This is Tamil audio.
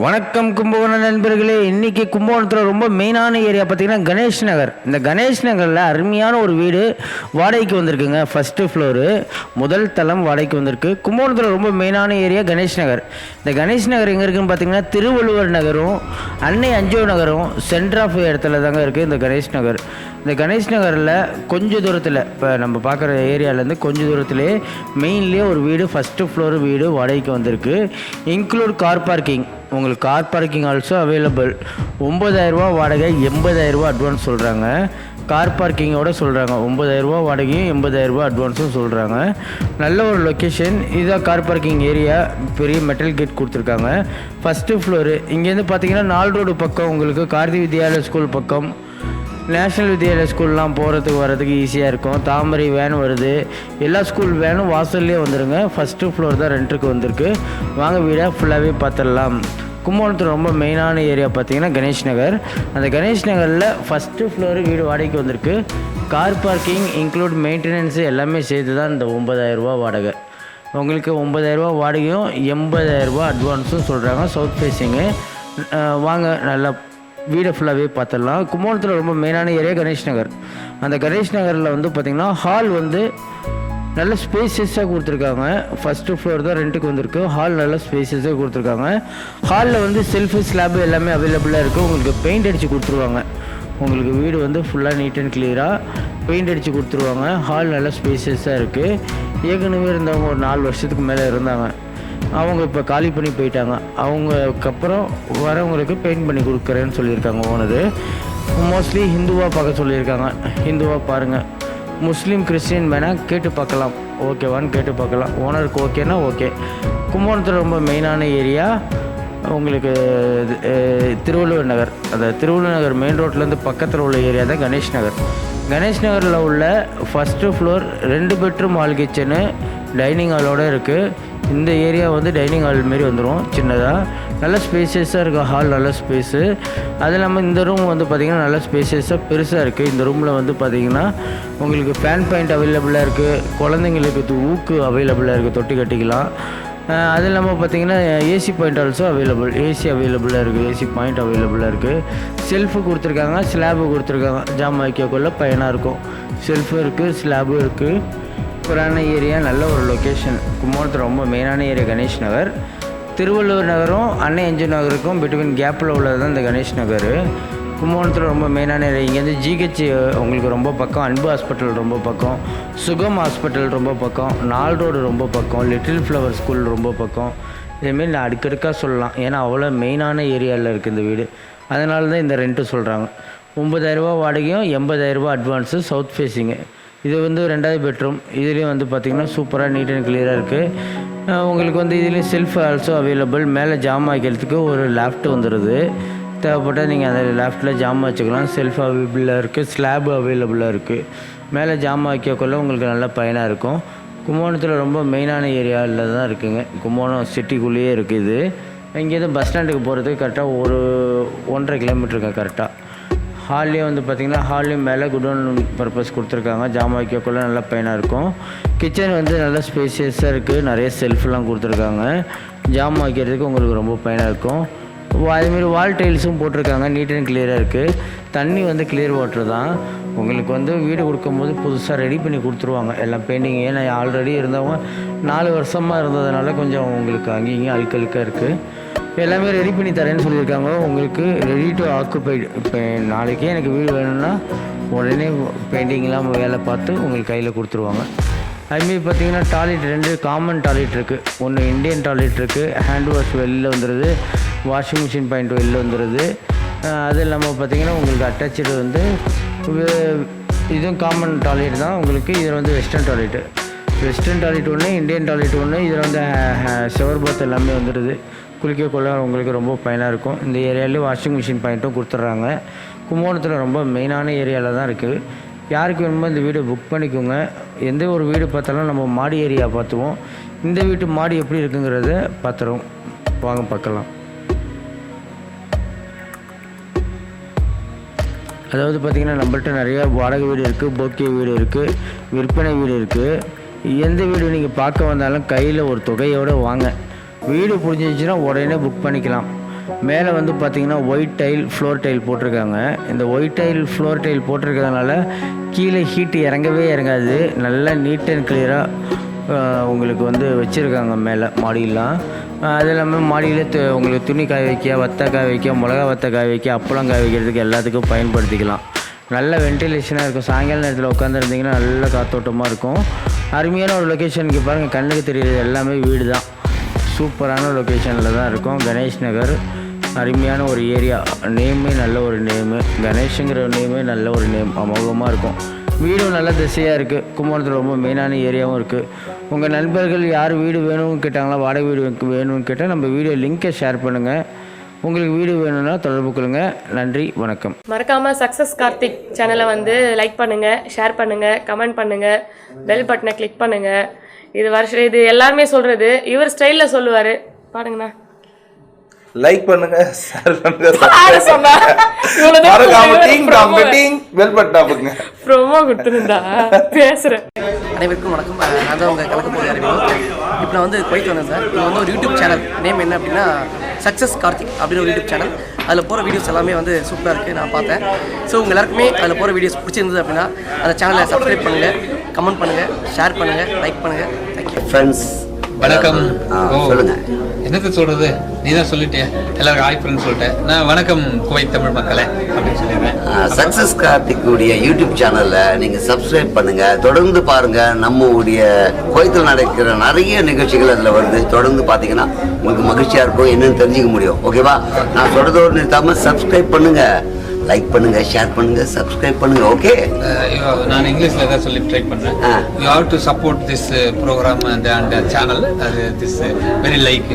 வணக்கம் கும்பகோணம் நண்பர்களே. இன்றைக்கி கும்பகோணத்தில் ரொம்ப மெயினான ஏரியா பார்த்திங்கன்னா கணேஷ் நகர். இந்த கணேஷ் நகரில் அருமையான ஒரு வீடு வாடகைக்கு வந்திருக்குங்க. ஃபஸ்ட்டு ஃப்ளோரு, முதல் தளம் வாடகைக்கு வந்திருக்கு. கும்பகோணத்தில் ரொம்ப மெயினான ஏரியா கணேஷ் நகர். இந்த கணேஷ் நகர் எங்கே இருக்குதுன்னு பார்த்திங்கன்னா திருவள்ளுவர் நகரும் அன்னை அஞ்சோ நகரும் சென்டர் ஆஃப் இடத்துல தாங்க இருக்குது இந்த கணேஷ் நகர். இந்த கணேஷ் நகரில் கொஞ்சம் தூரத்தில், இப்போ நம்ம பார்க்குற ஏரியாவிலேருந்து கொஞ்சம் தூரத்துலேயே மெயின்லேயே ஒரு வீடு, ஃபஸ்ட்டு ஃப்ளோர் வீடு வாடகைக்கு வந்திருக்கு. Include car parking. உங்களுக்கு கார் பார்க்கிங் ஆல்சோ அவைலபிள். 9,000 வாடகை, 80,000 அட்வான்ஸ் சொல்கிறாங்க. கார் பார்க்கிங்கோடு சொல்கிறாங்க. 9,000 வாடகையும் 80,000 அட்வான்ஸும் சொல்கிறாங்க. நல்ல ஒரு லொக்கேஷன். இதுதான் கார் பார்க்கிங் ஏரியா. பெரிய மெட்டல் கேட் கொடுத்துருக்காங்க. First floor. இங்கேருந்து பார்த்தீங்கன்னா 4 ரோடு பக்கம் உங்களுக்கு கார்த்தி வித்யாலயா ஸ்கூல் பக்கம், நேஷ்னல் வித்யாலயா ஸ்கூல்லாம் போகிறதுக்கு வரதுக்கு ஈஸியாக இருக்கும். தாமரை வேன் வருது. எல்லா ஸ்கூல் வேனும் வாசல்லே வந்துடுங்க. ஃபஸ்ட்டு ஃப்ளோர் தான் ரெண்ட்டுக்கு வந்திருக்கு. வாங்க வீடை ஃபுல்லாகவே பார்த்துடலாம். கும்பகோணத்தில் ரொம்ப மெயினான ஏரியா பார்த்திங்கன்னா கணேஷ் நகர். அந்த கணேஷ் நகரில் ஃபஸ்ட்டு ஃப்ளோரு வீடு வாடகைக்கு வந்திருக்கு. கார் பார்க்கிங் இன்க்ளூட் மெயின்டெனன்ஸு எல்லாமே சேர்த்து தான் இந்த 9,000 வாடகை. உங்களுக்கு 9,000 வாடகையும் 80,000 அட்வான்ஸும் சொல்கிறாங்க. South facing. வாங்க நல்லா வீடை ஃபுல்லாகவே பார்த்துடலாம். கும்பகோணத்தில் ரொம்ப மெயினான ஏரியா கணேஷ் நகர். அந்த கணேஷ் நகரில் வந்து பார்த்திங்கன்னா ஹால் வந்து நல்ல ஸ்பேசியஸாக கொடுத்துருக்காங்க. ஃபஸ்ட்டு ஃப்ளோர் தான் ரெண்ட்டுக்கு வந்திருக்கு. ஹால் நல்ல ஸ்பேசியஸாக கொடுத்துருக்காங்க. ஹாலில் வந்து செல்ஃபு ஸ்லாபு எல்லாமே அவைலபிளாக இருக்குது. உங்களுக்கு பெயிண்ட் அடித்து கொடுத்துருவாங்க. உங்களுக்கு வீடு வந்து ஃபுல்லாக நீட் அண்ட் கிளியராக பெயிண்ட் அடித்து கொடுத்துருவாங்க. ஹால் நல்ல ஸ்பேசியஸாக இருக்குது. ஏற்கனவே இருந்தவங்க ஒரு 4 வருஷத்துக்கு மேலே இருந்தாங்க. அவங்க இப்போ காலி பண்ணி போயிட்டாங்க. அவங்களுக்கப்புறம் வரவங்களுக்கு பெயிண்ட் பண்ணி கொடுக்குறேன்னு சொல்லியிருக்காங்க ஓனரு. மோஸ்ட்லி ஹிந்துவாக பார்க்க சொல்லியிருக்காங்க. ஹிந்துவாக பாருங்கள். முஸ்லீம் கிறிஸ்டின் வேணால் கேட்டு பார்க்கலாம். ஓகேவான்னு கேட்டு பார்க்கலாம். ஓனருக்கு ஓகேனா ஓகே. கும்பகோணத்தில் ரொம்ப மெயினான ஏரியா உங்களுக்கு திருவள்ளுவர் நகர். அந்த திருவள்ளுவர் நகர் மெயின் ரோட்லேருந்து பக்கத்தில் உள்ள ஏரியா தான் கணேஷ் நகர். கணேஷ் நகரில் உள்ள first floor 2 bedroom hall kitchen dining hallowed இருக்குது. இந்த ஏரியா வந்து டைனிங் ஹால் மாரி வந்துடும். சின்னதாக நல்ல ஸ்பேசியஸாக இருக்குது. ஹால் நல்ல ஸ்பேஸு. அது இல்லாமல் இந்த ரூம் வந்து பார்த்திங்கன்னா நல்ல ஸ்பேசியஸாக பெருசாக இருக்குது. இந்த ரூமில் வந்து பார்த்திங்கன்னா உங்களுக்கு ஃபேன் பாயிண்ட் அவைலபிளாக இருக்குது. குழந்தைங்களுக்கு ஊக்கு அவைலபிளாக இருக்குது, தொட்டி கட்டிக்கலாம். அது இல்லாமல் பார்த்திங்கன்னா AC point also available. AC அவைலபிளாக இருக்குது. ஏசி பாயிண்ட் அவைலபிளாக இருக்குது. செல்ஃபு கொடுத்துருக்காங்க, ஸ்லாபு கொடுத்துருக்காங்க. ஜாம் வைக்கக்குள்ள பயனாக இருக்கும். செல்ஃபு இருக்குது, ஸ்லாபு இருக்குது. சூப்பரான ஏரியா, நல்ல ஒரு லொக்கேஷன். கும்பகோணத்தில் ரொம்ப மெயினான ஏரியா கணேஷ் நகர். திருவள்ளுவர் நகரும் அன்னை அஞ்சு நகருக்கும் பிட்வீன் கேப்பில் உள்ளது தான் இந்த கணேஷ் நகர். கும்பகோணத்தில் ரொம்ப மெயினான ஏரியா. இங்கேருந்து ஜிஹெச் உங்களுக்கு ரொம்ப பக்கம், அன்பு ஹாஸ்பிட்டல் ரொம்ப பக்கம், சுகம் ஹாஸ்பிட்டல் ரொம்ப பக்கம், 4 ரோடு ரொம்ப பக்கம், லிட்டில் ஃப்ளவர் ஸ்கூல் ரொம்ப பக்கம். இதேமாரி நான் அடுக்கடுக்காக சொல்லலாம். ஏன்னா அவ்வளோ மெயினான ஏரியாவில் இருக்குது இந்த வீடு. அதனால தான் இந்த ரெண்ட்டு சொல்கிறாங்க. 9,000 வாடகையும் 80,000 அட்வான்ஸு. South facing. இது வந்து 2வது பெட்ரூம். இதுலேயும் வந்து பார்த்திங்கன்னா சூப்பராக நீட் அண்ட் கிளியராக இருக்குது. உங்களுக்கு வந்து இதுலேயும் செல்ஃப் ஆல்சோ அவைலபிள். மேலே ஜாம் வைக்கிறதுக்கு ஒரு லேஃப்ட் வந்துடுது. தேவைப்பட்டால் நீங்கள் அந்த லேஃப்ட்டில் ஜாம் வச்சுக்கலாம். செல்ஃப் அவைலபிளாக இருக்குது. ஸ்லாப் அவைலபிளாக இருக்குது. மேலே ஜாம் வைக்கக்குள்ள உங்களுக்கு நல்ல பயனாக இருக்கும். கும்பகோணத்தில் ரொம்ப மெயினான ஏரியாவில் தான் இருக்குதுங்க. கும்பகோணம் சிட்டிக்குள்ளேயே இருக்குது. இங்கேருந்து பஸ் ஸ்டாண்டுக்கு போகிறதுக்கு கரெக்டாக ஒரு 1.5 கிலோமீட்டருங்க கரெக்டாக. ஹால்லேயே வந்து பார்த்திங்கன்னா ஹால்லேயும் மேலே குடோன் பர்பஸ் கொடுத்துருக்காங்க. ஜாம் வைக்கக்குள்ள நல்லா பயனாக இருக்கும். கிச்சன் வந்து நல்லா ஸ்பேசியஸாக இருக்குது. நிறைய செல்ஃப்லாம் கொடுத்துருக்காங்க. ஜாம் வைக்கிறதுக்கு உங்களுக்கு ரொம்ப பயனாக இருக்கும். அதேமாரி வால் டைல்ஸும் போட்டிருக்காங்க. நீட் அண்ட் கிளியராக இருக்குது. தண்ணி வந்து கிளியர் வாட்டர் தான். உங்களுக்கு வந்து வீடு கொடுக்கும்போது புதுசாக ரெடி பண்ணி கொடுத்துருவாங்க எல்லாம் பெயிண்டிங். ஏன்னா ஆல்ரெடி இருந்தவங்க 4 வருஷமாக இருந்ததுனால கொஞ்சம் உங்களுக்கு அங்கேயும் அழுக்கழுக்காக இருக்குது. எல்லாமே ரெடி பண்ணி தரேன்னு சொல்லியிருக்காங்க. உங்களுக்கு ரெடி டு ஆக்குபைடு. இப்போ நாளைக்கே எனக்கு வீடு வேணும்னா உடனே பெயிண்டிங்லாம் வேலை பார்த்து உங்களுக்கு கையில் கொடுத்துருவாங்க. அதுமாரி பார்த்திங்கன்னா டாய்லெட் 2 காமன் டாய்லெட் இருக்குது. ஒன்று இண்டியன் டாய்லெட் இருக்குது. ஹேண்ட் வாஷ் வெளியில் வந்துடுது. வாஷிங் மிஷின் பாயிண்ட் வெளியில் வந்துடுது. அது இல்லாமல் பார்த்திங்கன்னா உங்களுக்கு அட்டாச்சு வந்து இதுவும் காமன் டாய்லெட் தான் உங்களுக்கு. இதில் வந்து வெஸ்டர்ன் டாய்லெட் ஒன்று, இண்டியன் டாய்லெட் ஒன்று. இதில் வந்து ஷவர் பாத் எல்லாமே வந்துடுது. குளிக்கக்குள்ள உங்களுக்கு ரொம்ப பயனாக இருக்கும். இந்த ஏரியாவிலே வாஷிங் மிஷின் பாயிண்ட்டும் கொடுத்துட்றாங்க. கும்பகோணத்தில் ரொம்ப மெயினான ஏரியாவில் தான் இருக்குது. யாருக்கு வேணுமோ இந்த வீடு புக் பண்ணிக்கோங்க. எந்த ஒரு வீடு பார்த்தாலும் நம்ம மாடி ஏரியா பார்த்துவோம். இந்த வீட்டு மாடி எப்படி இருக்குங்கிறத பார்த்துருவோம். வாங்க பார்க்கலாம். அதாவது பார்த்திங்கன்னா நம்மள்ட்ட நிறையா வாடகை வீடு இருக்குது, போக்கிய வீடு இருக்குது, விற்பனை வீடு இருக்குது. எந்த வீடு நீங்கள் பார்க்க வந்தாலும் கையில் ஒரு தொகையோடு வாங்க. வீடு புரிஞ்சிச்சுன்னா உடனே புக் பண்ணிக்கலாம். மேலே வந்து பார்த்திங்கன்னா ஒயிட் டைல் ஃப்ளோர் டைல் போட்டிருக்காங்க. இந்த ஒயிட் டைல் ஃப்ளோர் டைல் போட்டிருக்கிறதுனால கீழே ஹீட்டு இறங்கவே இறங்காது. நல்லா நீட் அண்ட் கிளியராக உங்களுக்கு வந்து வச்சுருக்காங்க மேலே மாடியெலாம். அது இல்லாமல் மாடியில் உங்களுக்கு துணி காய வைக்க, வத்தை காய வைக்க, மிளகா வத்தை காய வைக்க, அப்பளம் காய வைக்கிறதுக்கு எல்லாத்துக்கும் பயன்படுத்திக்கலாம். நல்ல வென்டிலேஷனாக இருக்கும். சாயங்கால நேரத்தில் உட்காந்துருந்தீங்கன்னா நல்ல காத்தோட்டமாக இருக்கும். அருமையான ஒரு லொக்கேஷனுக்கு பாருங்கள், கண்ணுக்கு தெரியுறது எல்லாமே வீடு தான். சூப்பரான லொக்கேஷனில் தான் இருக்கும். கணேஷ் நகர் அருமையான ஒரு ஏரியா. நேமே நல்ல ஒரு நேமு. கணேஷுங்கிற நேமே நல்ல ஒரு நேம், அமோகமாக இருக்கும். வீடும் நல்ல திசையாக இருக்குது. கும்பகோணத்தில் ரொம்ப மெயினான ஏரியாவும் இருக்குது. உங்கள் நண்பர்கள் யார் வீடு வேணும்னு கேட்டாங்களா, வாடகை வீடு வேணும்னு கேட்டால் நம்ம வீடியோ லிங்க்கை ஷேர் பண்ணுங்கள். உங்களுக்கு வீடு வேணும்னா தொடர்பு கொள்ளுங்க. நன்றி, வணக்கம். மறக்காம சக்ஸஸ் கார்த்திக் சேனலை வந்து லைக் பண்ணுங்க, ஷேர் பண்ணுங்க, கமெண்ட் பண்ணுங்க, பெல் பட்டனை கிளிக் பண்ணுங்க. இது எல்லாருமே சொல்றது. இவர் ஸ்டைல்ல சொல்லுவாரு, பாருங்கண்ணா. லைக் பண்ணுங்க, ஷேர் பண்ணுங்க, பெல் பட்டன் அமுக்குங்க. ப்ரோமோ கொடுத்துருந்தா பேசுறேன். அனைவருக்கும் வணக்கம். நான் தான் உங்கள் கலக்க போகிற அறிமுகம். இப்போ நான் வந்து குவைத் வந்தேன் சார். இப்போ வந்து ஒரு யூடியூப் சேனல் நேம் என்ன அப்படின்னா சக்ஸஸ் கார்த்திக் அப்படின்னு ஒரு யூடியூப் சேனல். அதில் போகிற வீடியோஸ் எல்லாமே வந்து சூப்பராக இருக்குது, நான் பார்த்தேன். ஸோ உங்கள் எல்லாருக்குமே அதில் போகிற வீடியோஸ் பிடிச்சிருந்தது அப்படின்னா அந்த சேனலை சப்ஸ்கிரைப் பண்ணுங்கள், கமெண்ட் பண்ணுங்கள், ஷேர் பண்ணுங்கள், லைக் பண்ணுங்கள். Thank you friends. வணக்கம். சொல்லுங்க, என்னது சொல்றது, நீ தான் சொல்லிட்டே. எல்லாருக்கும் ஹாய் ஃப்ரெண்ட்ஸ் சொல்லிட்டேன். நான் வணக்கம் குவைத் தமிழ் மக்களே அப்படின்னு சொல்லிடுறேன். சக்ஸஸ் கார்த்திக்குடைய யூடியூப் சேனல்ல நீங்க சப்ஸ்கிரைப் பண்ணுங்க, தொடர்ந்து பாருங்க. நம்மளுடைய குவைத்தில் நடக்கிற நிறைய நிகழ்ச்சிகள் அதில் வருது. தொடர்ந்து பார்த்தீங்கன்னா உங்களுக்கு மகிழ்ச்சியா இருக்கும், என்னன்னு தெரிஞ்சுக்க முடியும். ஓகேவா? நான் சொல்றதோடு நிறுத்தாம சப்ஸ்கிரைப் பண்ணுங்க, லைக் பண்ணுங்க, ஷேர் பண்ணுங்க, சப்ஸ்கிரைப் பண்ணுங்க. ஓகே, நான் இங்கிலீஷ்ல தான் சொல்லி ட்ரை பண்றேன். You have to support this program and channel. This very like